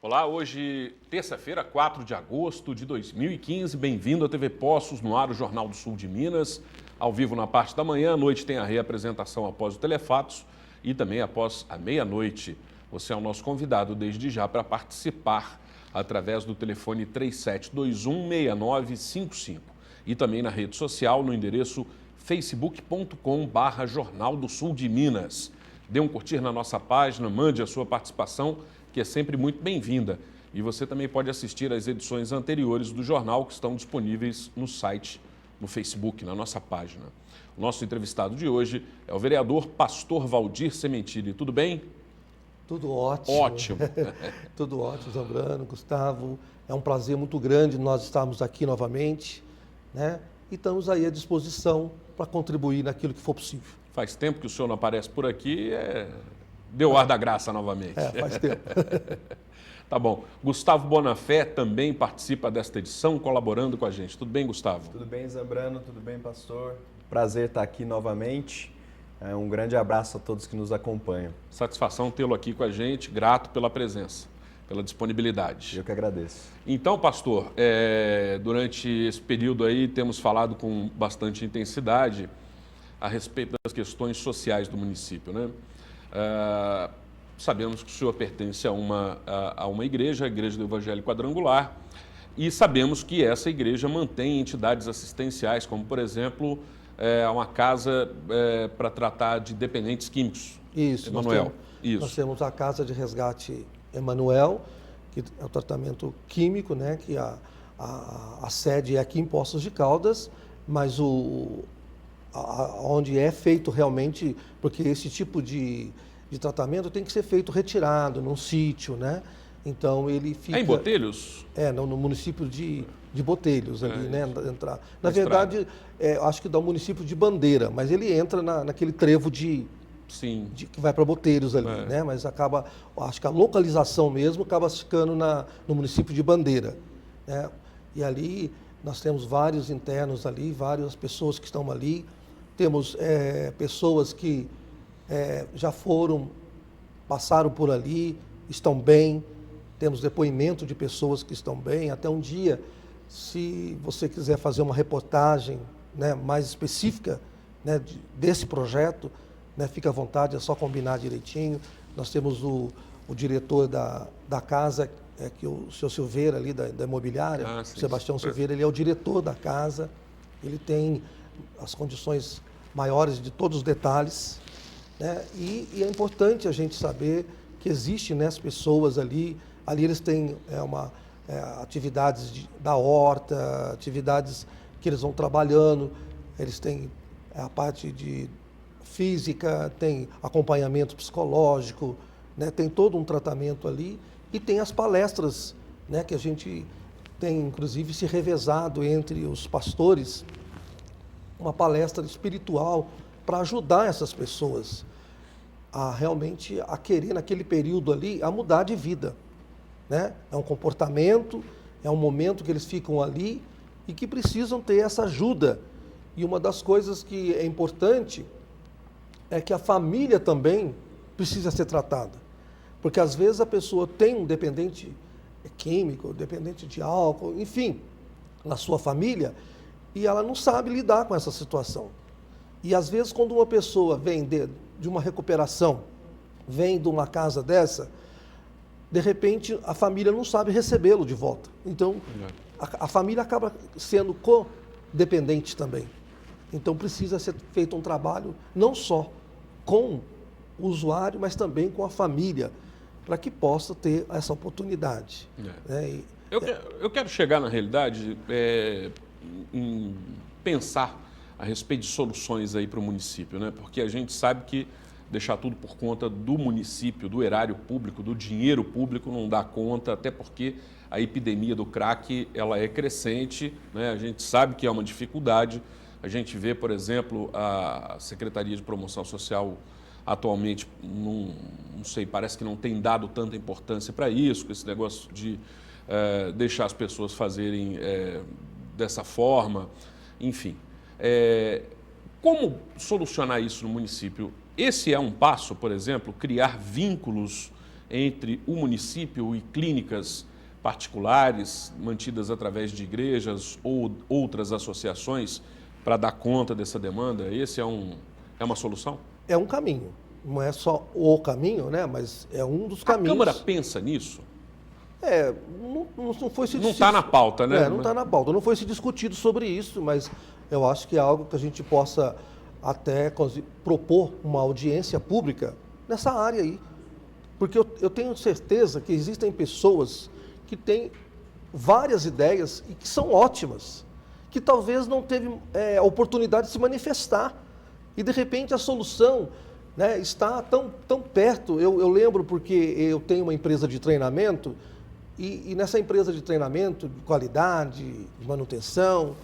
Olá, hoje, terça-feira, 4 de agosto de 2015. Bem-vindo à TV Poços, no ar, o Jornal do Sul de Minas. Ao vivo na parte da manhã, à noite tem a reapresentação após o Telefatos e também após a meia-noite. Você é o nosso convidado desde já para participar através do telefone 3721-6955 e também na rede social no endereço facebook.com/Jornal do Sul de Minas. Dê um curtir na nossa página, mande a sua participação, que é sempre muito bem-vinda. E você também pode assistir às edições anteriores do jornal que estão disponíveis no site, no Facebook, na nossa página. O nosso entrevistado de hoje é o vereador Pastor Valdir Sementili. Tudo bem? Tudo ótimo. Ótimo. Tudo ótimo, Zambrano, Gustavo. É um prazer muito grande nós estarmos aqui novamente, né? E estamos aí à disposição para contribuir naquilo que for possível. Faz tempo que o senhor não aparece por aqui, deu ar da graça novamente. Faz tempo. Tá bom. Gustavo Bonafé também participa desta edição, colaborando com a gente. Tudo bem, Gustavo? Tudo bem, Zambrano? Tudo bem, pastor? Prazer estar aqui novamente. Um grande abraço a todos que nos acompanham. Satisfação tê-lo aqui com a gente, grato pela presença, pela disponibilidade. Eu que agradeço. Então, pastor, durante esse período aí temos falado com bastante intensidade a respeito das questões sociais do município, né? Sabemos que o senhor pertence a uma igreja, a Igreja do Evangelho Quadrangular, e sabemos que essa igreja mantém entidades assistenciais, como, por exemplo, uma casa para tratar de dependentes químicos. Isso, Emanuel. Nós temos a Casa de Resgate Emanuel, que é o tratamento químico, né? Que a sede é aqui em Poços de Caldas, mas onde é feito realmente, porque esse tipo de tratamento tem que ser feito retirado, num sítio, né? Então ele fica... É em Botelhos? No município de Botelhos, ali, né? Na Na verdade, acho que dá o município de Bandeira, mas ele entra naquele trevo Sim. que vai para Botelhos ali, né? Mas acho que a localização mesmo acaba ficando no município de Bandeira, né? E ali nós temos vários internos ali, várias pessoas que estão ali. Temos pessoas que já passaram por ali, estão bem. Temos depoimento de pessoas que estão bem. Até um dia, se você quiser fazer uma reportagem, né, mais específica, né, desse projeto, né, fica à vontade, é só combinar direitinho. Nós temos o diretor da casa, que o senhor Silveira ali, da imobiliária, sim, o Sebastião Silveira, ele é o diretor da casa, ele tem as condições maiores de todos os detalhes, né? E é importante a gente saber que existe, né, as pessoas ali eles têm atividades da horta, atividades que eles vão trabalhando, eles têm a parte de física, tem acompanhamento psicológico, né? Tem todo um tratamento ali e tem as palestras, né, que a gente tem inclusive se revezado entre os pastores, uma palestra espiritual para ajudar essas pessoas a realmente querer naquele período ali a mudar de vida, né? É um comportamento, é um momento que eles ficam ali e que precisam ter essa ajuda. E uma das coisas que é importante é que a família também precisa ser tratada, porque às vezes a pessoa tem um dependente químico, dependente de álcool, enfim, na sua família, e ela não sabe lidar com essa situação. E às vezes quando uma pessoa vem de uma recuperação, vem de uma casa dessa, de repente a família não sabe recebê-lo de volta. Então a família acaba sendo codependente também. Então precisa ser feito um trabalho não só com o usuário, mas também com a família, para que possa ter essa oportunidade. Eu quero chegar, na realidade, em pensar a respeito de soluções aí para o município, né? Porque a gente sabe que deixar tudo por conta do município, do erário público, do dinheiro público, não dá conta, até porque a epidemia do crack ela é crescente, né? A gente sabe que é uma dificuldade. A gente vê, por exemplo, a Secretaria de Promoção Social atualmente, não sei, parece que não tem dado tanta importância para isso, com esse negócio de deixar as pessoas fazerem dessa forma, enfim. Como solucionar isso no município? Esse é um passo, por exemplo, criar vínculos entre o município e clínicas particulares, mantidas através de igrejas ou outras associações, para dar conta dessa demanda? Esse é uma solução? É um caminho. Não é só o caminho, né? Mas é um dos caminhos. A Câmara pensa nisso? Não foi se Não está na pauta, né? Não está na pauta. Não foi se discutido sobre isso, mas eu acho que é algo que a gente possa até propor uma audiência pública nessa área aí. Porque eu tenho certeza que existem pessoas que têm várias ideias e que são ótimas, que talvez não teve a oportunidade de se manifestar. E, de repente, a solução, né, está tão perto. Eu lembro porque eu tenho uma empresa de treinamento e nessa empresa de treinamento, de qualidade, de manutenção,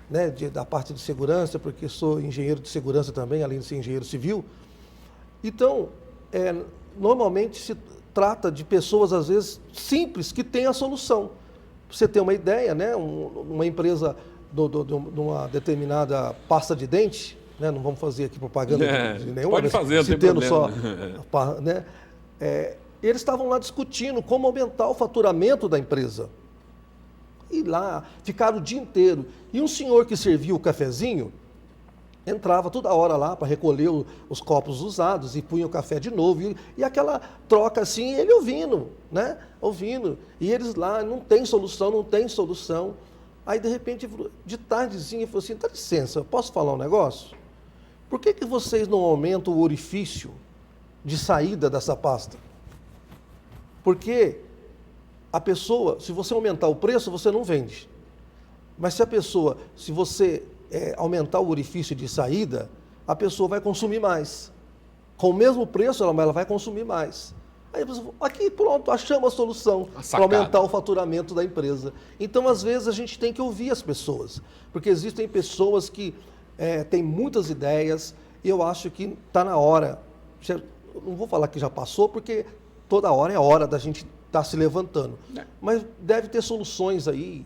né, da parte de segurança, porque sou engenheiro de segurança também, além de ser engenheiro civil. Então, normalmente se trata de pessoas, às vezes, simples, que têm a solução. Pra você ter uma ideia, né, uma empresa de uma determinada pasta de dente, né, não vamos fazer aqui propaganda de nenhuma, pode fazer, não tem citando problema. Só, né, eles estavam lá discutindo como aumentar o faturamento da empresa. E lá, ficaram o dia inteiro. E um senhor que servia o cafezinho, entrava toda hora lá para recolher os copos usados e punha o café de novo. E aquela troca assim, ele ouvindo, né? Ouvindo. E eles lá, não tem solução, não tem solução. Aí, de repente, de tardezinha, ele falou assim, dá licença, posso falar um negócio? Por que vocês não aumentam o orifício de saída dessa pasta? Porque a pessoa, se você aumentar o preço, você não vende. Mas se você aumentar o orifício de saída, a pessoa vai consumir mais. Com o mesmo preço, ela vai consumir mais. Aí a pessoa, aqui pronto, achamos a solução para aumentar o faturamento da empresa. Então, às vezes, a gente tem que ouvir as pessoas, porque existem pessoas que têm muitas ideias, e eu acho que está na hora, não vou falar que já passou, porque toda hora é hora da gente estar se levantando. Mas deve ter soluções aí,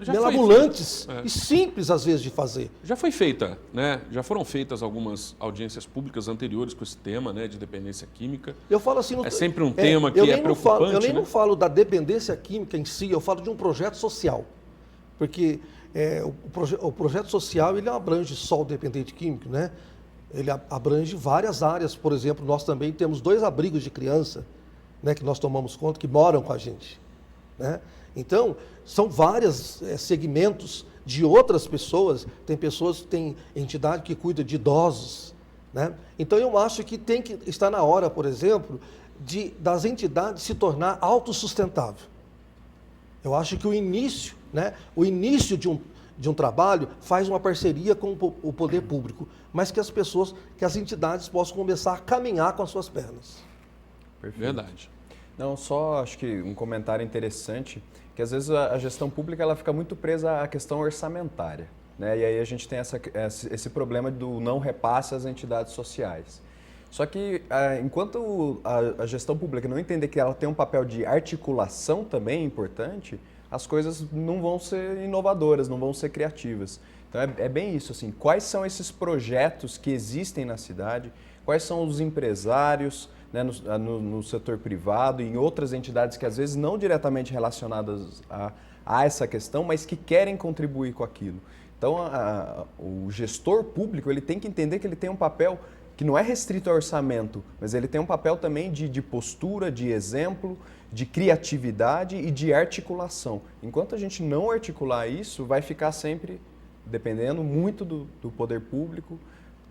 mirabolantes e simples, às vezes, de fazer. Já foi feita, né? Já foram feitas algumas audiências públicas anteriores com esse tema, né, de dependência química. Eu falo assim... É sempre um tema que é preocupante, eu nem não falo da dependência química em si, eu falo de um projeto social. Porque o projeto social, ele abrange só o dependente químico, né? Ele abrange várias áreas. Por exemplo, nós também temos 2 abrigos de criança, né, que nós tomamos conta, que moram com a gente, né? Então, são vários segmentos de outras pessoas. Tem pessoas, tem entidade que cuida de idosos, né? Então, eu acho que tem que estar na hora, por exemplo, das entidades se tornar autossustentável. Eu acho que o início de um trabalho faz uma parceria com o poder público, mas que as entidades possam começar a caminhar com as suas pernas. Perfeito. Verdade. Não, só acho que um comentário interessante, que às vezes a gestão pública ela fica muito presa à questão orçamentária, né? E aí a gente tem esse problema do não repasse às entidades sociais. Só que enquanto a gestão pública não entender que ela tem um papel de articulação também importante, as coisas não vão ser inovadoras, não vão ser criativas. Então é bem isso, assim, quais são esses projetos que existem na cidade, quais são os empresários, né, no setor privado e em outras entidades que às vezes não diretamente relacionadas a essa questão, mas que querem contribuir com aquilo. Então, o gestor público ele tem que entender que ele tem um papel que não é restrito ao orçamento, mas ele tem um papel também de postura, de exemplo, de criatividade e de articulação. Enquanto a gente não articular isso, vai ficar sempre dependendo muito do poder público,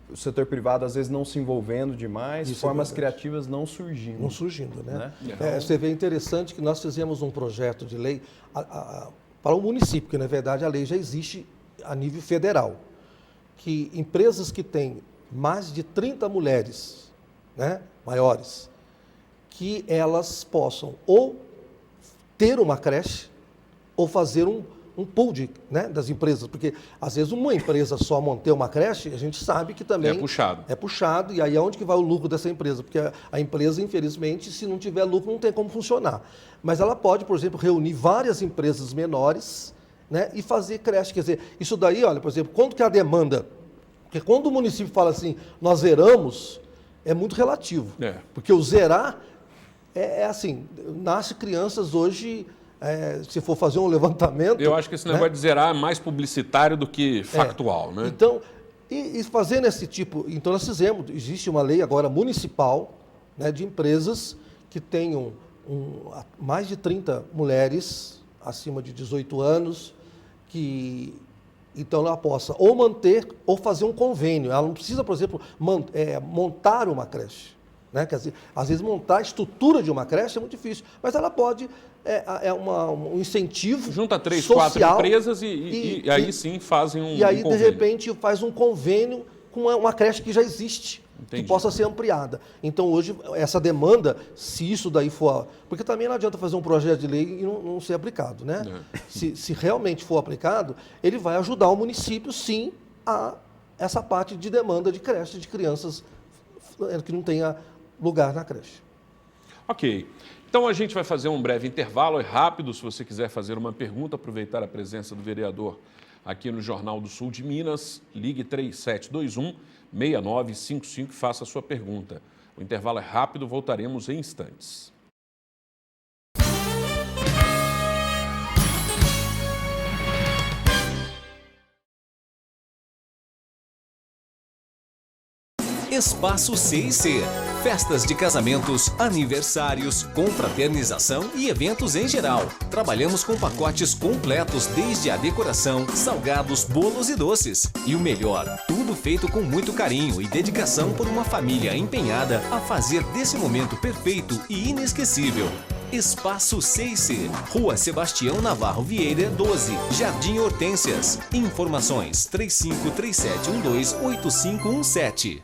o setor privado às vezes não se envolvendo demais, formas criativas não surgindo. Não surgindo, né? Você vê interessante que nós fizemos um projeto de lei para o município, que na verdade a lei já existe a nível federal, que empresas que têm mais de 30 mulheres, né, maiores, que elas possam ou ter uma creche ou fazer um pool das empresas, porque às vezes uma empresa só manter uma creche, a gente sabe que também é puxado, e aí é onde que vai o lucro dessa empresa, porque a empresa, infelizmente, se não tiver lucro, não tem como funcionar. Mas ela pode, por exemplo, reunir várias empresas menores, né, e fazer creche. Quer dizer, isso daí, olha, por exemplo, quanto que é a demanda? Porque quando o município fala assim, nós zeramos, é muito relativo. Porque o zerar É assim, nasce crianças hoje, se for fazer um levantamento... Eu acho que esse negócio de zerar é mais publicitário do que factual, né? Então, e fazendo esse tipo... Então, nós fizemos, existe uma lei agora municipal, né, de empresas que tenham mais de 30 mulheres acima de 18 anos, que então ela possa ou manter ou fazer um convênio. Ela não precisa, por exemplo, montar uma creche. Né? Quer dizer, às vezes montar a estrutura de uma creche é muito difícil, mas ela pode, um incentivo junta 3, social, 4 empresas e aí sim fazem um E aí, convênio. de repente, faz um convênio com uma creche que já existe, Entendi. que possa ser ampliada. Então, hoje, essa demanda, se isso daí for... Porque também não adianta fazer um projeto de lei e não ser aplicado, né? Se realmente for aplicado, ele vai ajudar o município, sim, a essa parte de demanda de creche de crianças que não tenha lugar na creche. Ok. Então a gente vai fazer um breve intervalo, é rápido. Se você quiser fazer uma pergunta, aproveitar a presença do vereador aqui no Jornal do Sul de Minas, ligue 3721-6955 e faça a sua pergunta. O intervalo é rápido, voltaremos em instantes. Espaço C&C. Festas de casamentos, aniversários, confraternização e eventos em geral. Trabalhamos com pacotes completos desde a decoração, salgados, bolos e doces. E o melhor, tudo feito com muito carinho e dedicação por uma família empenhada a fazer desse momento perfeito e inesquecível. Espaço C&C, Rua Sebastião Navarro Vieira, 12, Jardim Hortências. Informações 3537128517.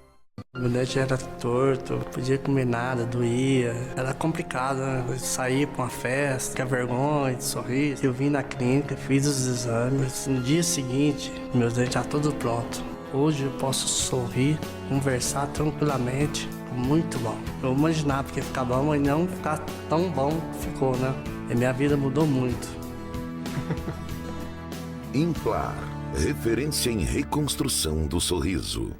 Meu dente era torto, não podia comer nada, doía. Era complicado, né? Sair para uma festa, tinha vergonha de sorrir. Eu vim na clínica, fiz os exames. No dia seguinte, meu dente já tudo pronto. Hoje eu posso sorrir, conversar tranquilamente. Muito bom. Eu imaginava que ia ficar bom, mas não ficar tão bom ficou, né? E minha vida mudou muito. Implar, referência em reconstrução do sorriso.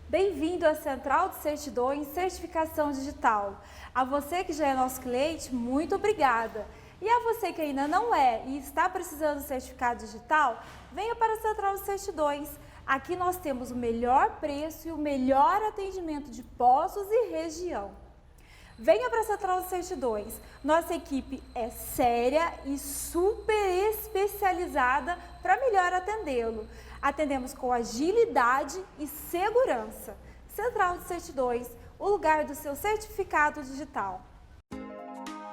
Bem-vindo à Central de Certidões Certificação Digital. A você que já é nosso cliente, muito obrigada. E a você que ainda não é e está precisando de certificado digital, venha para a Central de Certidões. Aqui nós temos o melhor preço e o melhor atendimento de Poços e região. Venha para a Central de Certidões. Nossa equipe é séria e super especializada para melhor atendê-lo. Atendemos com agilidade e segurança. Central de Certidões, o lugar do seu certificado digital.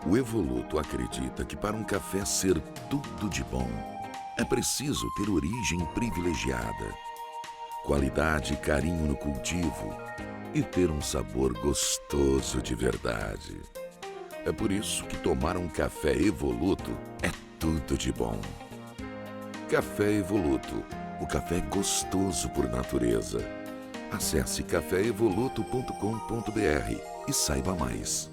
O Evoluto acredita que para um café ser tudo de bom, é preciso ter origem privilegiada, qualidade e carinho no cultivo e ter um sabor gostoso de verdade. É por isso que tomar um café Evoluto é tudo de bom. Café Evoluto, o café gostoso por natureza. Acesse caféevoluto.com.br e saiba mais.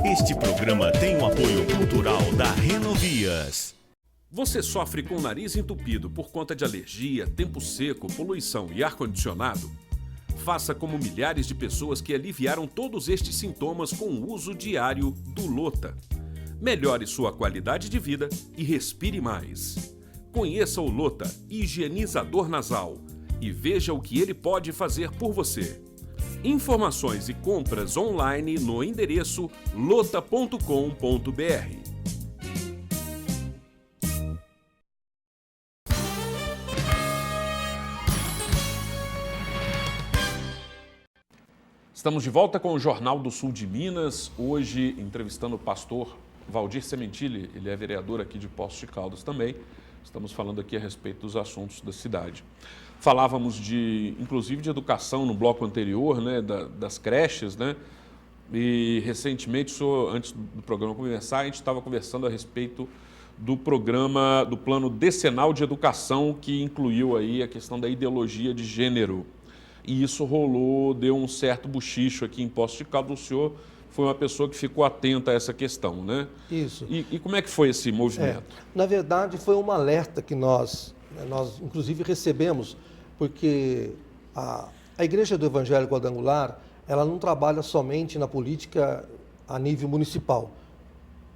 Este programa tem o apoio cultural da Renovias. Você sofre com o nariz entupido por conta de alergia, tempo seco, poluição e ar-condicionado? Faça como milhares de pessoas que aliviaram todos estes sintomas com o uso diário do Lota. Melhore sua qualidade de vida e respire mais. Conheça o Lota, higienizador nasal, e veja o que ele pode fazer por você. Informações e compras online no endereço lota.com.br. Estamos de volta com o Jornal do Sul de Minas, hoje entrevistando o pastor Valdir Sementilli, ele é vereador aqui de Poços de Caldas também. Estamos falando aqui a respeito dos assuntos da cidade. Falávamos inclusive de educação no bloco anterior, né, das creches, né? E recentemente, antes do programa começar, a gente estava conversando a respeito do programa, do plano decenal de educação, que incluiu aí a questão da ideologia de gênero. E isso rolou, deu um certo buchicho aqui em Poços de Caldas. O senhor foi uma pessoa que ficou atenta a essa questão, né? Isso. E como é que foi esse movimento? Na verdade, foi um alerta que nós inclusive recebemos, porque a Igreja do Evangelho Quadrangular, ela não trabalha somente na política a nível municipal.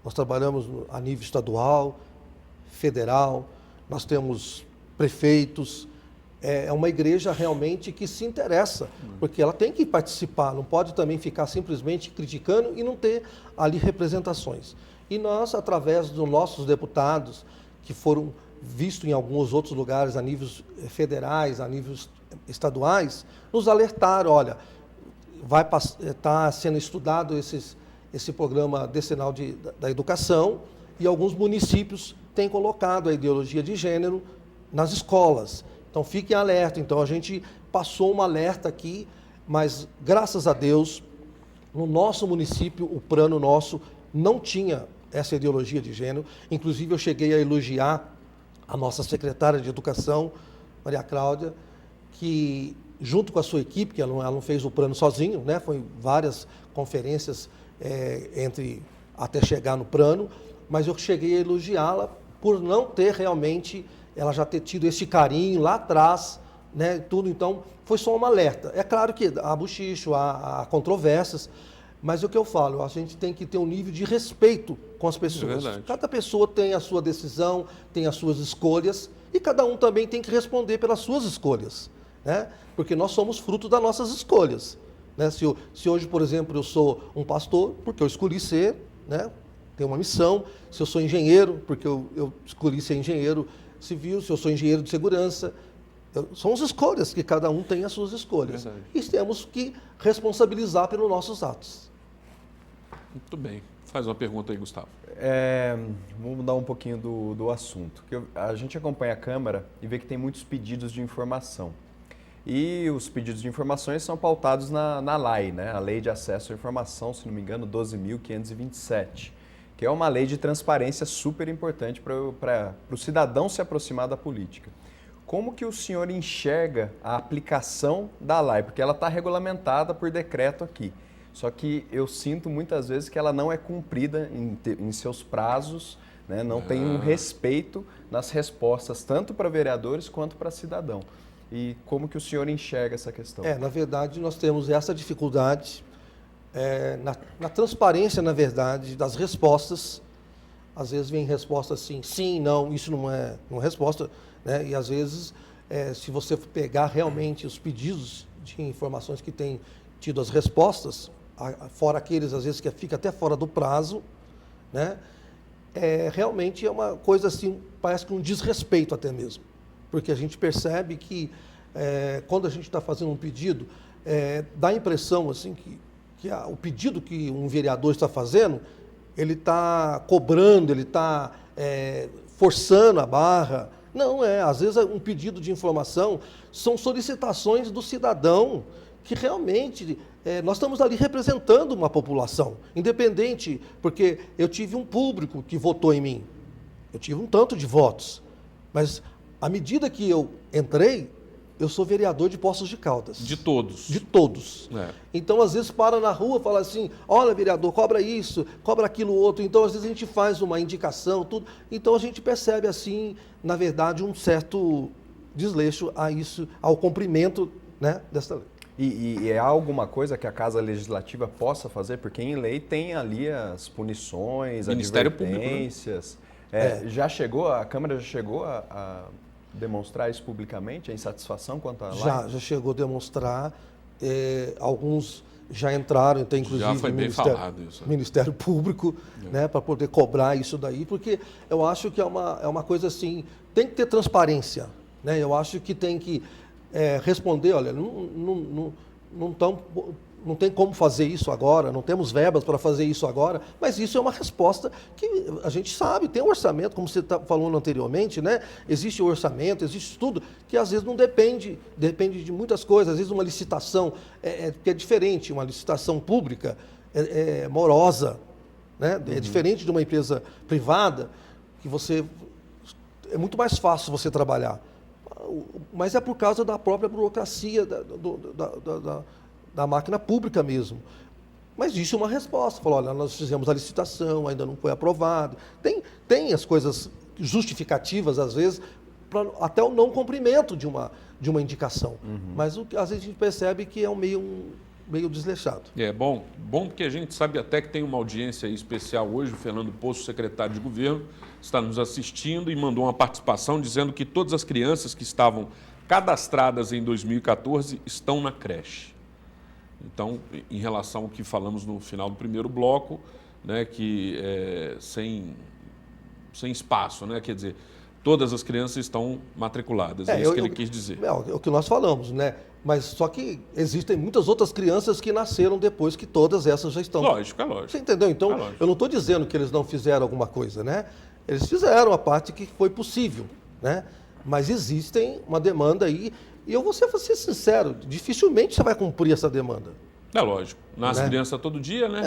Nós trabalhamos a nível estadual, federal, nós temos prefeitos. É uma igreja realmente que se interessa, porque ela tem que participar, não pode também ficar simplesmente criticando e não ter ali representações. E nós, através dos nossos deputados, que foram vistos em alguns outros lugares, a níveis federais, a níveis estaduais, nos alertaram, olha, vai estar sendo estudado esse programa decenal da educação, e alguns municípios têm colocado a ideologia de gênero nas escolas. Então, fiquem alerta. Então, a gente passou um alerta aqui, mas, graças a Deus, no nosso município, o plano nosso não tinha essa ideologia de gênero. Inclusive, eu cheguei a elogiar a nossa secretária de Educação, Maria Cláudia, que, junto com a sua equipe, que ela não fez o plano sozinho, né? Foi várias conferências até chegar no plano, mas eu cheguei a elogiá-la por não ter realmente... ela já ter tido esse carinho lá atrás, né, tudo. Então, foi só um alerta. É claro que há bochicho, há controvérsias, mas é o que eu falo, a gente tem que ter um nível de respeito com as pessoas. Cada pessoa tem a sua decisão, tem as suas escolhas, e cada um também tem que responder pelas suas escolhas, né? Porque nós somos fruto das nossas escolhas, né? Se hoje, por exemplo, eu sou um pastor, porque eu escolhi ser, né, tenho uma missão. Se eu sou engenheiro, porque eu escolhi ser engenheiro civil, se eu sou engenheiro de segurança, são as escolhas, que cada um tem as suas escolhas. Verdade. E temos que responsabilizar pelos nossos atos. Muito bem. Faz uma pergunta aí, Gustavo. Vamos mudar um pouquinho do assunto. A gente acompanha a Câmara e vê que tem muitos pedidos de informação. E os pedidos de informações são pautados na LAI, né? A Lei de Acesso à Informação, se não me engano, 12.527. Que é uma lei de transparência super importante para o cidadão se aproximar da política. Como que o senhor enxerga a aplicação da lei? Porque ela está regulamentada por decreto aqui. Só que eu sinto muitas vezes que ela não é cumprida em seus prazos, né? Não tem um respeito nas respostas, tanto para vereadores quanto para cidadão. E como que o senhor enxerga essa questão? Na verdade, nós temos essa dificuldade na transparência, na verdade, das respostas. Às vezes vem resposta assim, sim, não, isso não é uma resposta, né? E às vezes, se você pegar realmente os pedidos de informações que têm tido as respostas, fora aqueles, às vezes, que fica até fora do prazo, né? Realmente é uma coisa assim, parece que um desrespeito até mesmo, porque a gente percebe que quando a gente está fazendo um pedido, dá a impressão assim que o pedido que um vereador está fazendo, ele está cobrando, ele está forçando a barra. Não às vezes um pedido de informação são solicitações do cidadão que realmente nós estamos ali representando uma população, independente, porque eu tive um público que votou em mim, eu tive um tanto de votos, mas à medida que eu entrei, eu sou vereador de Poços de Caldas. De todos. De todos. Então, às vezes, para na rua e fala assim, olha, vereador, cobra isso, cobra aquilo outro. Então, às vezes, a gente faz uma indicação, tudo. Então, a gente percebe, assim, na verdade, um certo desleixo a isso, ao cumprimento, né, dessa lei. E há alguma coisa que a Casa Legislativa possa fazer? Porque em lei tem ali as punições, Ministério advertências. Público, né? A Câmara já chegou a demonstrar isso publicamente, a insatisfação quanto à lei? Já chegou a demonstrar. Alguns já entraram, então, inclusive, já foi bem falado isso. Ministério Público, né, para poder cobrar isso daí, porque eu acho que é uma coisa assim, tem que ter transparência, né? Eu acho que tem que responder, olha, não tem como fazer isso agora, não temos verbas para fazer isso agora, mas isso é uma resposta que a gente sabe, tem um orçamento, como você está falando anteriormente, né? Existe o orçamento, existe tudo, que às vezes não depende de muitas coisas, às vezes uma licitação que é diferente, uma licitação pública é morosa, né? É diferente de uma empresa privada, que é muito mais fácil você trabalhar, mas é por causa da própria burocracia da máquina pública mesmo. Mas existe uma resposta. Falou, olha, nós fizemos a licitação, ainda não foi aprovado. Tem as coisas justificativas, às vezes, até o não cumprimento de uma indicação. Mas às vezes a gente percebe que é meio desleixado. É bom porque a gente sabe até que tem uma audiência aí especial hoje. O Fernando Poço, secretário de governo, está nos assistindo e mandou uma participação dizendo que todas as crianças que estavam cadastradas em 2014 estão na creche. Então, em relação ao que falamos no final do primeiro bloco, né, que sem espaço, né, quer dizer, todas as crianças estão matriculadas, é isso que ele quis dizer. É o que nós falamos, né? Mas só que existem muitas outras crianças que nasceram depois que todas essas já estão. Lógico, é lógico. Você entendeu? Então, eu não estou dizendo que eles não fizeram alguma coisa, né? Eles fizeram a parte que foi possível, né? Mas existem uma demanda aí, e eu vou ser sincero, dificilmente você vai cumprir essa demanda. É lógico. Nasce criança todo dia, né?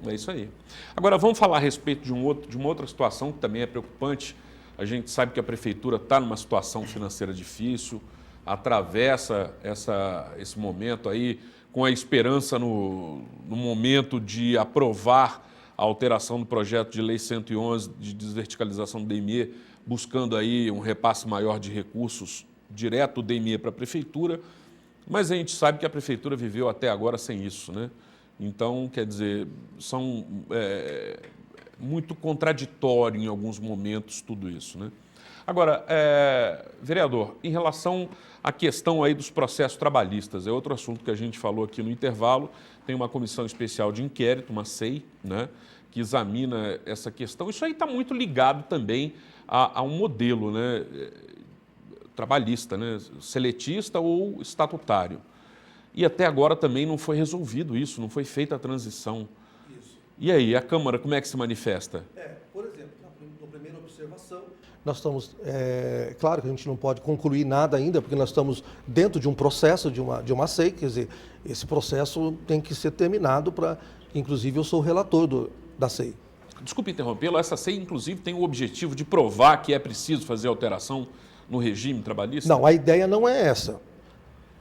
É isso aí. Agora, vamos falar a respeito de uma outra situação que também é preocupante. A gente sabe que a prefeitura está numa situação financeira difícil, atravessa esse momento aí com a esperança no momento de aprovar a alteração do projeto de lei 111 de desverticalização do DME, buscando aí um repasse maior de recursos direto do DME para a prefeitura, mas a gente sabe que a prefeitura viveu até agora sem isso, né? Então, quer dizer, são muito contraditório em alguns momentos tudo isso, né? Agora, vereador, em relação à questão aí dos processos trabalhistas, é outro assunto que a gente falou aqui no intervalo, tem uma comissão especial de inquérito, uma SEI, né, que examina essa questão. Isso aí está muito ligado também a um modelo, né, trabalhista, né, seletista ou estatutário. E até agora também não foi resolvido isso, não foi feita a transição. Isso. E aí, a Câmara, como é que se manifesta? Por exemplo, na primeira observação, nós estamos, claro que a gente não pode concluir nada ainda, porque nós estamos dentro de um processo, de uma SEI, quer dizer, esse processo tem que ser terminado para, inclusive eu sou o relator da SEI. Desculpe interrompê-lo, essa SEI, inclusive, tem o objetivo de provar que é preciso fazer alteração no regime trabalhista? Não, a ideia não é essa.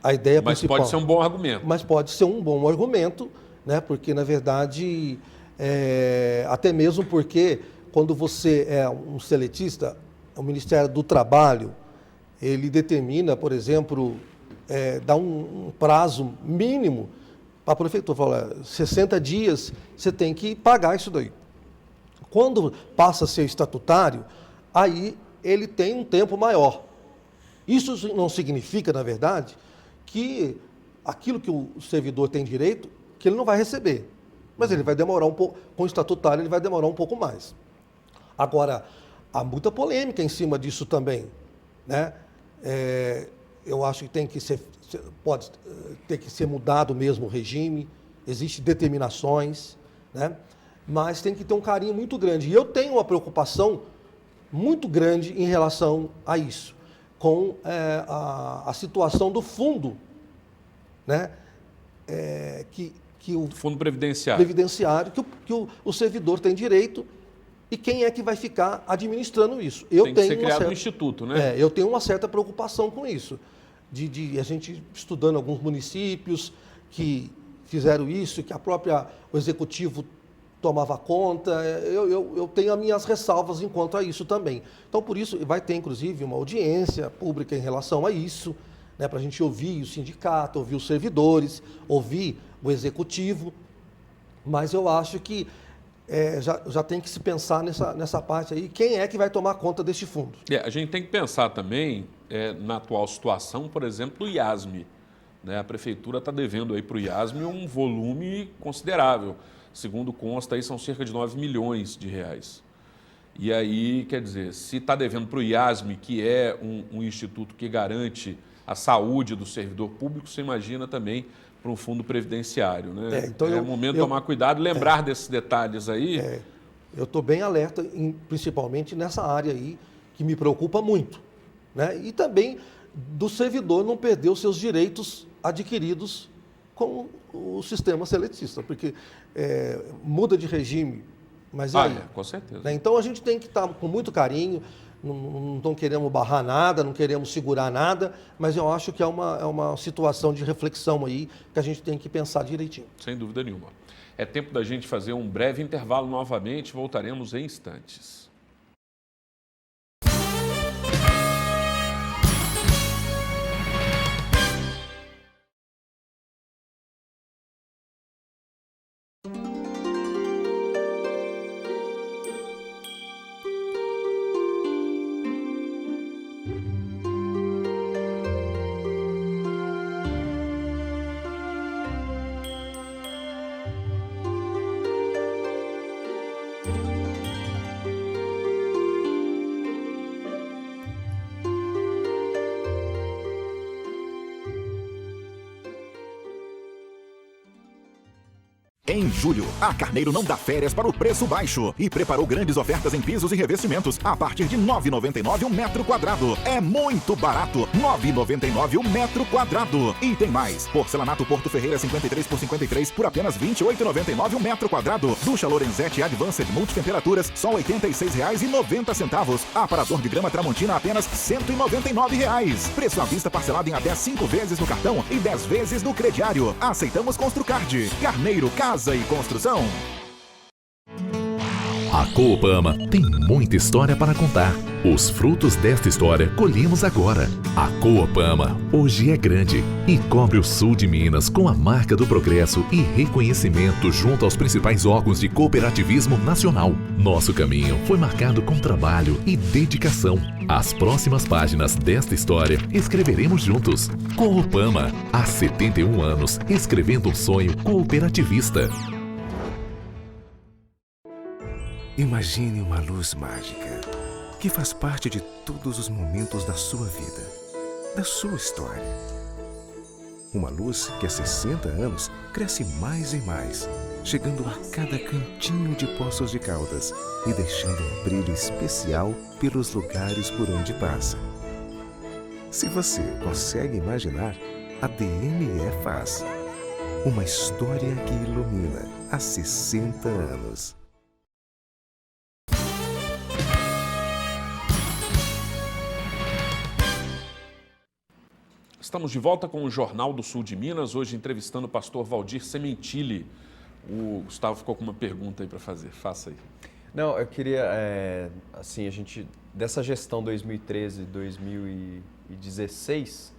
A ideia Mas principal, pode ser um bom argumento. Mas pode ser um bom argumento, né? Porque, na verdade, até mesmo porque quando você é um seletista, o Ministério do Trabalho, ele determina, por exemplo, dá um prazo mínimo para a prefeitura. Fala, 60 dias você tem que pagar isso daí. Quando passa a ser estatutário, aí ele tem um tempo maior. Isso não significa, na verdade, que aquilo que o servidor tem direito, que ele não vai receber. Mas ele vai demorar um pouco, com o estatutário ele vai demorar um pouco mais. Agora, há muita polêmica em cima disso também, né? Eu acho que pode ter que ser mudado mesmo o regime, existem determinações, né? Mas tem que ter um carinho muito grande. E eu tenho uma preocupação muito grande em relação a isso, com a situação do fundo, né? Que o fundo previdenciário que o servidor tem direito, e quem é que vai ficar administrando isso? Tem que ser criado um instituto, né? Eu tenho uma certa preocupação com isso, de a gente estudando alguns municípios que fizeram isso, que o executivo tomava conta, eu tenho as minhas ressalvas enquanto a isso também. Então, por isso, vai ter, inclusive, uma audiência pública em relação a isso, né, para a gente ouvir o sindicato, ouvir os servidores, ouvir o executivo, mas eu acho que já tem que se pensar nessa parte aí, quem é que vai tomar conta deste fundo. A gente tem que pensar também na atual situação, por exemplo, do IASME. Né? A prefeitura está devendo aí para o IASME um volume considerável. Segundo consta, aí são cerca de 9 milhões de reais. E aí, quer dizer, se está devendo para o IASME, que é um instituto que garante a saúde do servidor público, você imagina também para um fundo previdenciário, né? Então é o momento de tomar cuidado, lembrar desses detalhes aí. Eu estou bem alerta, principalmente nessa área aí, que me preocupa muito, né? E também do servidor não perder os seus direitos adquiridos com o sistema seletista, porque muda de regime, mas aí... com certeza. Né? Então a gente tem que estar com muito carinho, não queremos barrar nada, não queremos segurar nada, mas eu acho que é uma situação de reflexão aí que a gente tem que pensar direitinho. Sem dúvida nenhuma. É tempo da gente fazer um breve intervalo novamente, voltaremos em instantes. Em julho, a Carneiro não dá férias para o preço baixo e preparou grandes ofertas em pisos e revestimentos a partir de R$ 9,99 o metro quadrado. É muito barato, R$ 9,99 o metro quadrado. E tem mais, porcelanato Porto Ferreira 53 por 53 por apenas R$ 28,99 o metro quadrado. Ducha Lorenzetti Advanced multitemperaturas, só R$ 86,90. Aparador de grama Tramontina apenas R$ 199. Preço à vista parcelado em até 5 vezes no cartão e 10 vezes no crediário. Aceitamos Construcard. Carneiro, Casa e Construção. A Coopama tem muita história para contar. Os frutos desta história colhemos agora. A Coopama hoje é grande e cobre o sul de Minas com a marca do progresso e reconhecimento junto aos principais órgãos de cooperativismo nacional. Nosso caminho foi marcado com trabalho e dedicação. As próximas páginas desta história escreveremos juntos. Coopama, há 71 anos, escrevendo um sonho cooperativista. Imagine uma luz mágica que faz parte de todos os momentos da sua vida, da sua história. Uma luz que há 60 anos cresce mais e mais, chegando a cada cantinho de Poços de Caldas e deixando um brilho especial pelos lugares por onde passa. Se você consegue imaginar, a DME faz. Uma história que ilumina há 60 anos. Estamos de volta com o Jornal do Sul de Minas, hoje entrevistando o pastor Valdir Sementili. O Gustavo ficou com uma pergunta aí para fazer, faça aí. Não, eu queria, assim, dessa gestão 2013-2016,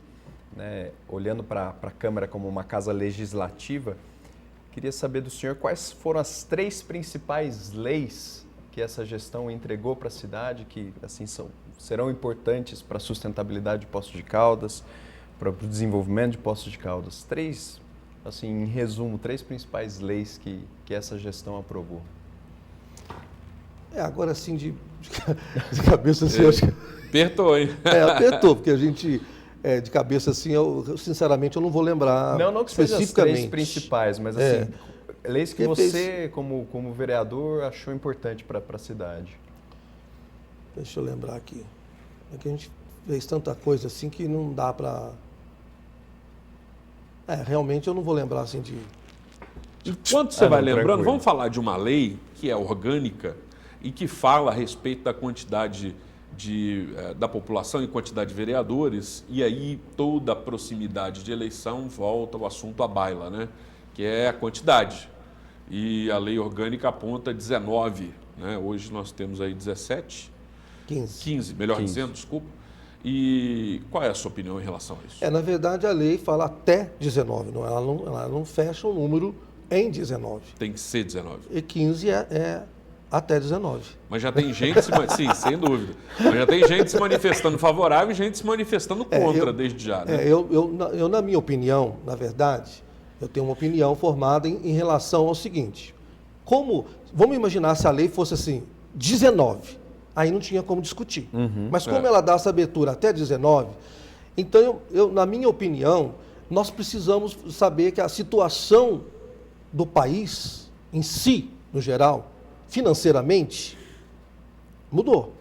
né, olhando para a Câmara como uma casa legislativa, queria saber do senhor quais foram as 3 principais leis que essa gestão entregou para a cidade, que assim serão importantes para a sustentabilidade de Poços de Caldas, para o desenvolvimento de Poços de Caldas. 3, assim, em resumo, 3 principais leis que essa gestão aprovou. Agora sim, de cabeça assim, eu acho que... Apertou, hein? Apertou, porque a gente, de cabeça assim, eu sinceramente, eu não vou lembrar não que sejam as 3 principais, mas assim, leis que você, como vereador, achou importante para a cidade. Deixa eu lembrar aqui. É que a gente fez tanta coisa assim que não dá para... realmente eu não vou lembrar assim de... Enquanto você vai lembrando, tranquilo. Vamos falar de uma lei que é orgânica e que fala a respeito da quantidade da população e quantidade de vereadores, e aí toda a proximidade de eleição volta o assunto à baila, né? Que é a quantidade. E a lei orgânica aponta 19, né? Hoje nós temos aí 17... 15, melhor dizendo, desculpa. E qual é a sua opinião em relação a isso? Na verdade, a lei fala até 19, ela não fecha o número em 19. Tem que ser 19. E 15 é até 19. Mas já tem gente, sim, sem dúvida. Mas já tem gente se manifestando favorável e gente se manifestando contra desde já. Né? Eu, na minha opinião, na verdade, eu tenho uma opinião formada em relação ao seguinte. Vamos imaginar se a lei fosse assim, 19. Aí não tinha como discutir. Mas como ela dá essa abertura até 19, então, na minha opinião, nós precisamos saber que a situação do país em si, no geral, financeiramente, mudou.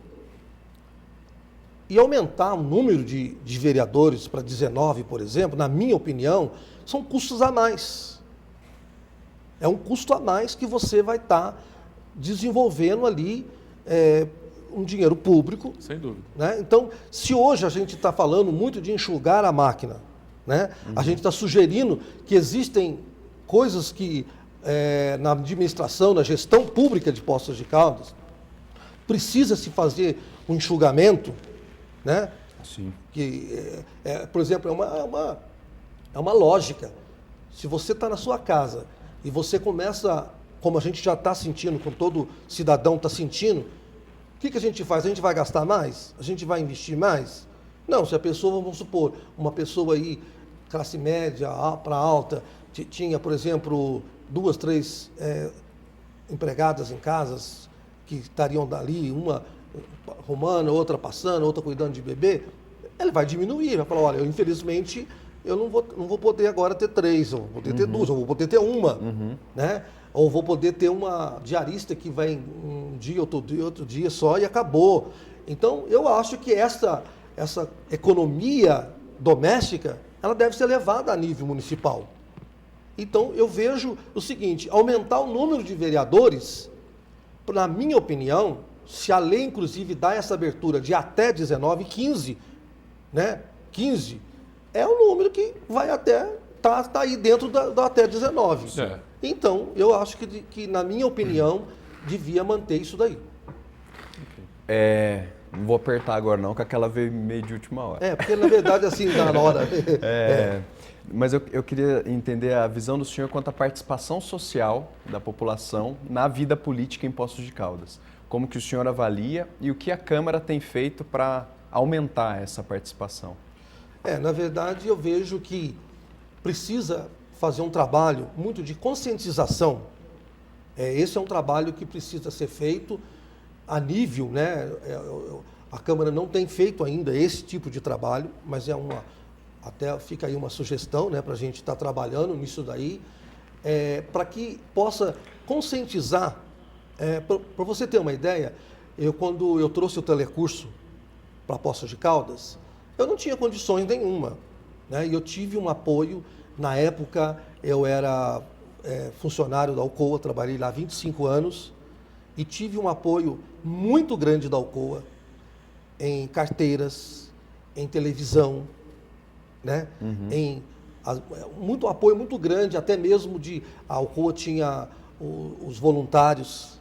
E aumentar o número de vereadores para 19, por exemplo, na minha opinião, são custos a mais. É um custo a mais que você vai estar desenvolvendo ali um dinheiro público. Sem dúvida. Né? Então, se hoje a gente está falando muito de enxugar a máquina, né? A gente está sugerindo que existem coisas que na administração, na gestão pública de Poços de Caldas, precisa se fazer um enxugamento, né? Sim. Que, por exemplo, é uma lógica. Se você está na sua casa e você começa, como a gente já está sentindo, como todo cidadão está sentindo, o que a gente faz? A gente vai gastar mais? A gente vai investir mais? Não, se a pessoa, vamos supor, uma pessoa aí, classe média para alta, tinha, por exemplo, 2, 3 empregadas em casas que estariam dali, uma arrumando, outra passando, outra cuidando de bebê, ele vai diminuir, vai falar, olha, infelizmente eu não vou poder agora ter 3, eu vou poder ter 2, eu vou poder ter uma, né? Ou vou poder ter uma diarista que vai um dia, outro dia só e acabou. Então, eu acho que essa economia doméstica, ela deve ser levada a nível municipal. Então, eu vejo o seguinte, aumentar o número de vereadores, na minha opinião, se a lei, inclusive, dá essa abertura de até 19, 15, né? 15 é o número que vai até, tá aí dentro da até 19. É. Então, eu acho que, na minha opinião, devia manter isso daí. Não vou apertar agora não, que aquela veio meio de última hora. Porque na verdade, assim, na hora... Mas eu queria entender a visão do senhor quanto à participação social da população na vida política em Poços de Caldas. Como que o senhor avalia e o que a Câmara tem feito para aumentar essa participação? Na verdade, eu vejo que precisa fazer um trabalho muito de conscientização. Esse é um trabalho que precisa ser feito a nível, né? A Câmara não tem feito ainda esse tipo de trabalho, mas até fica aí uma sugestão, né, para a gente estar trabalhando nisso daí, para que possa conscientizar. Para você ter uma ideia, quando eu trouxe o telecurso para Poços de Caldas, eu não tinha condições nenhuma, né? E eu tive um apoio. Na época, eu era funcionário da Alcoa, trabalhei lá há 25 anos, e tive um apoio muito grande da Alcoa em carteiras, em televisão, né? Muito apoio muito grande, até mesmo a Alcoa tinha os voluntários,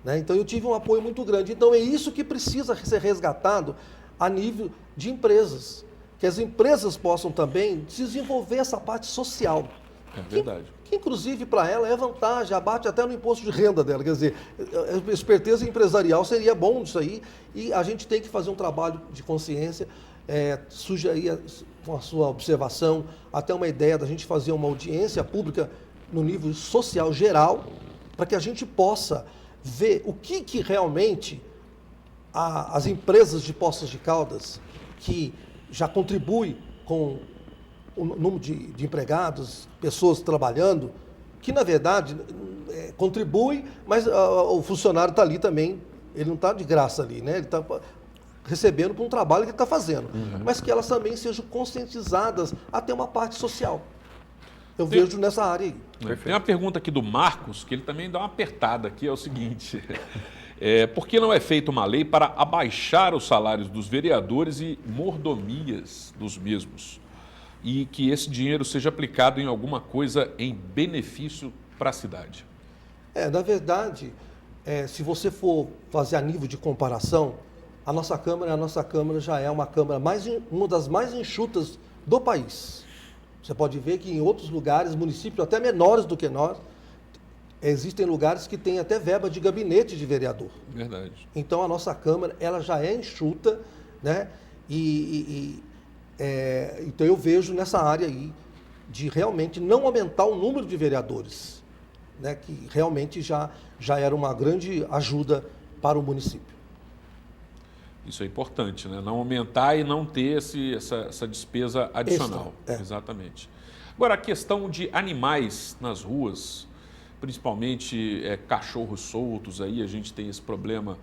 né? Então eu tive um apoio muito grande. Então é isso que precisa ser resgatado a nível de empresas, que as empresas possam também desenvolver essa parte social. É verdade. Que inclusive para ela é vantagem, abate até no imposto de renda dela. Quer dizer, a esperteza empresarial seria bom disso aí, e a gente tem que fazer um trabalho de consciência. Surge aí com a sua observação, até uma ideia da gente fazer uma audiência pública no nível social geral, para que a gente possa ver o que realmente as empresas de Poços de Caldas, que já contribuem com o número de empregados, pessoas trabalhando, que na verdade contribui, mas o funcionário está ali também, ele não está de graça ali, né? Ele está recebendo por um trabalho que ele está fazendo, mas que elas também sejam conscientizadas até uma parte social. Eu vejo nessa área aí. Tem uma pergunta aqui do Marcos, que ele também dá uma apertada aqui, é o seguinte... por que não é feita uma lei para abaixar os salários dos vereadores e mordomias dos mesmos? E que esse dinheiro seja aplicado em alguma coisa em benefício para a cidade? Na verdade, se você for fazer a nível de comparação, a nossa Câmara já é uma Câmara uma das mais enxutas do país. Você pode ver que em outros lugares, municípios até menores do que nós, existem lugares que têm até verba de gabinete de vereador. Verdade. Então, a nossa Câmara, ela já é enxuta, né? Então, eu vejo nessa área aí de realmente não aumentar o número de vereadores, né? Que realmente já era uma grande ajuda para o município. Isso é importante, né? Não aumentar e não ter essa despesa adicional. Exatamente. Agora, a questão de animais nas ruas, principalmente cachorros soltos, aí a gente tem esse problema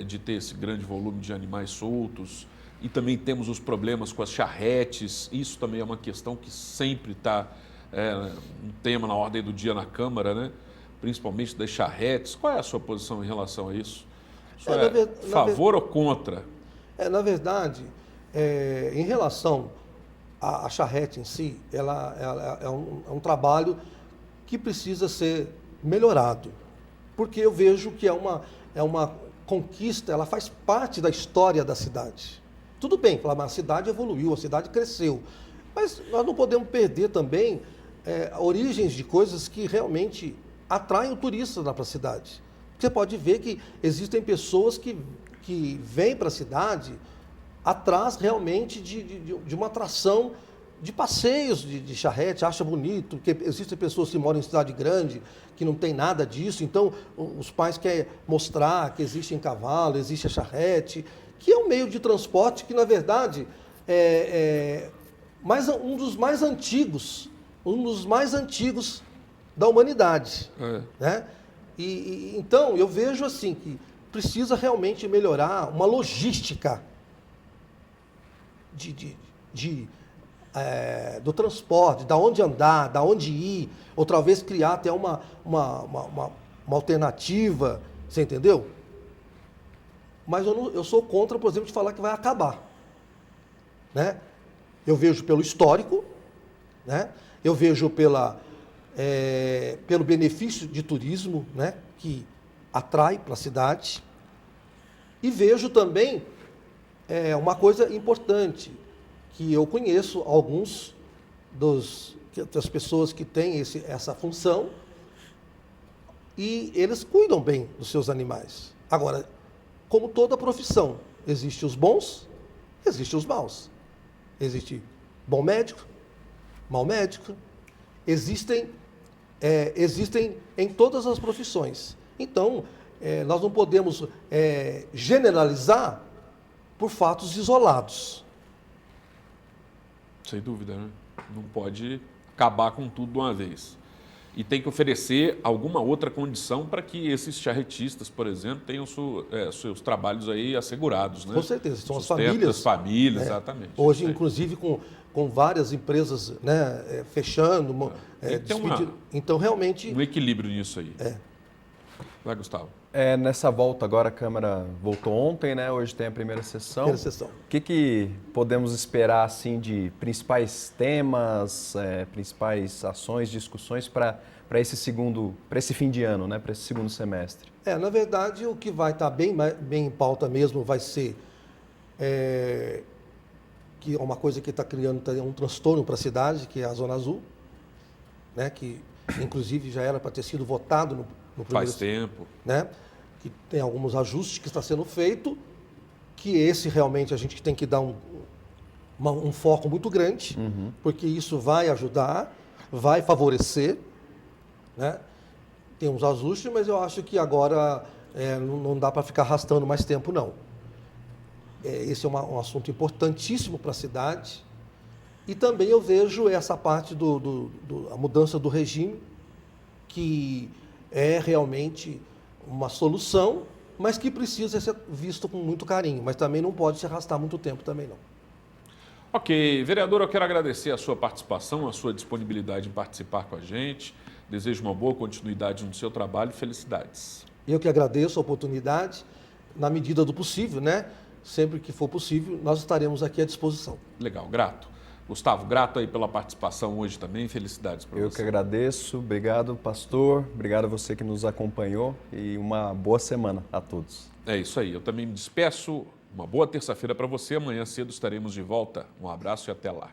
de ter esse grande volume de animais soltos, e também temos os problemas com as charretes. Isso também é uma questão que sempre está um tema na ordem do dia na Câmara, né? Principalmente das charretes. Qual é a sua posição em relação a isso? O senhor é a favor ou contra? Na verdade, em relação à charrete em si, ela é um trabalho que precisa ser melhorado, porque eu vejo que é uma conquista, ela faz parte da história da cidade. Tudo bem, falar, mas a cidade evoluiu, a cidade cresceu, mas nós não podemos perder também origens de coisas que realmente atraem o turista para a cidade. Você pode ver que existem pessoas que vêm para a cidade atrás realmente de uma atração de passeios de charrete, acha bonito, porque existem pessoas que moram em cidade grande, que não tem nada disso, então os pais querem mostrar que existe cavalo, existe a charrete, que é um meio de transporte que, na verdade, é um dos mais antigos da humanidade. Né? Então, eu vejo assim que precisa realmente melhorar uma logística do transporte, da onde andar, da onde ir, ou talvez criar até uma alternativa, você entendeu? Mas eu sou contra, por exemplo, de falar que vai acabar. Né? Eu vejo pelo histórico, né? Eu vejo pelo benefício de turismo, né? Que atrai para a cidade, e vejo também uma coisa importante, que eu conheço alguns das pessoas que têm essa função, e eles cuidam bem dos seus animais. Agora, como toda profissão, existem os bons, existem os maus. Existe bom médico, mau médico, existem em todas as profissões. Então, nós não podemos generalizar por fatos isolados. Sem dúvida, né? Não pode acabar com tudo de uma vez. E tem que oferecer alguma outra condição para que esses charretistas, por exemplo, tenham seus trabalhos aí assegurados, né? Com certeza, são as famílias. As famílias, né? Exatamente. Hoje, inclusive, com várias empresas, né, fechando, então realmente... Um equilíbrio nisso aí. Vai, Gustavo. Nessa volta agora, a Câmara voltou ontem, né? Hoje tem a primeira sessão. O que podemos esperar assim de principais temas, principais ações, discussões para esse fim de ano, né? Para esse segundo semestre? Na verdade, o que vai estar bem em pauta mesmo vai ser que é uma coisa que está criando um transtorno para a cidade, que é a Zona Azul, né? Que inclusive já era para ter sido votado no primeiro... Faz tempo. Né? Que tem alguns ajustes que está sendo feito, que esse realmente a gente tem que dar um foco muito grande, porque isso vai ajudar, vai favorecer, né? Tem uns ajustes, mas eu acho que agora não dá para ficar arrastando mais tempo, não. Esse é um assunto importantíssimo para a cidade. E também eu vejo essa parte a mudança do regime, que é realmente uma solução, mas que precisa ser visto com muito carinho, mas também não pode se arrastar muito tempo também não. Ok, vereador, eu quero agradecer a sua participação, a sua disponibilidade em participar com a gente. Desejo uma boa continuidade no seu trabalho e felicidades. Eu que agradeço a oportunidade, na medida do possível, né? Sempre que for possível, nós estaremos aqui à disposição. Legal, grato. Gustavo, grato aí pela participação hoje também, felicidades para você. Eu que agradeço, obrigado pastor, obrigado a você que nos acompanhou e uma boa semana a todos. É isso aí, eu também me despeço, uma boa terça-feira para você, amanhã cedo estaremos de volta, um abraço e até lá.